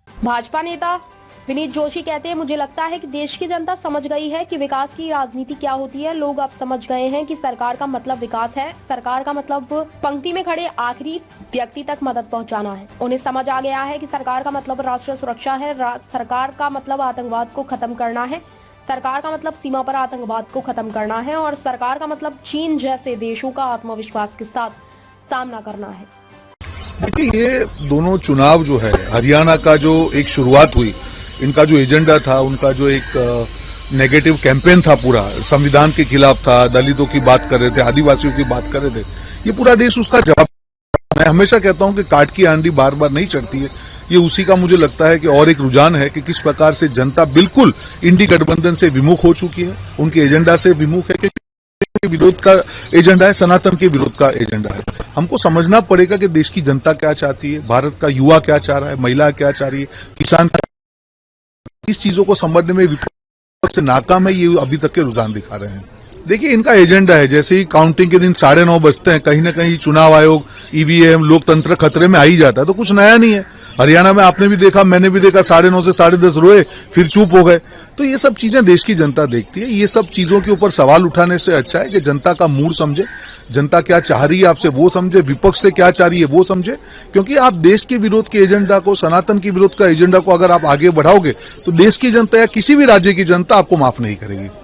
भाजपा नेता विनीत जोशी कहते हैं, मुझे लगता है कि देश की जनता समझ गई है कि विकास की राजनीति क्या होती है। लोग अब समझ गए हैं कि सरकार का मतलब विकास है। सरकार का मतलब पंक्ति में खड़े आखिरी व्यक्ति तक मदद पहुंचाना है। उन्हें समझ आ गया है कि सरकार का मतलब राष्ट्रीय सुरक्षा है। सरकार का मतलब आतंकवाद को खत्म करना है। सरकार का मतलब सीमा पर आतंकवाद को खत्म करना है और सरकार का मतलब चीन जैसे देशों का आत्मविश्वास के साथ सामना करना है। देखिए, ये दोनों चुनाव जो है, हरियाणा का जो एक शुरुआत हुई, इनका जो एजेंडा था, उनका जो एक नेगेटिव कैंपेन था, पूरा संविधान के खिलाफ था, दलितों की बात कर रहे थे, आदिवासियों की बात कर रहे थे, ये पूरा देश उसका जवाब। मैं हमेशा कहता हूं कि काट की आंधी बार बार नहीं चढ़ती है। ये उसी का मुझे लगता है कि और एक रुझान है कि किस प्रकार से जनता बिल्कुल इंडी गठबंधन से विमुख हो चुकी है, उनके एजेंडा से विमुख है, कि विरोध का एजेंडा है, सनातन के विरोध का एजेंडा है। हमको समझना पड़ेगा कि देश की जनता क्या चाहती है, भारत का युवा क्या चाह रहा है, महिला क्या चाह रही है, किसान, इस चीजों को समझने में विपक्ष से नाकाम है। ये अभी तक के रुझान दिखा रहे हैं। देखिए, इनका एजेंडा है, जैसे ही काउंटिंग के दिन 9:30 बजते हैं, कहीं ना कहीं चुनाव आयोग, ईवीएम, लोकतंत्र खतरे में आ ही जाता है। तो कुछ नया नहीं है। हरियाणा में आपने भी देखा, मैंने भी देखा, 9:30 से 10:30 रोए, फिर चुप हो गए। तो ये सब चीजें देश की जनता देखती है। ये सब चीजों के ऊपर सवाल उठाने से अच्छा है कि जनता का मूड समझे, जनता क्या चाह रही है आपसे वो समझे, विपक्ष से क्या चाह रही है वो समझे। क्योंकि आप देश के विरोध के एजेंडा को, सनातन के विरोध का एजेंडा को अगर आप आगे बढ़ाओगे तो देश की जनता या किसी भी राज्य की जनता आपको माफ नहीं करेगी।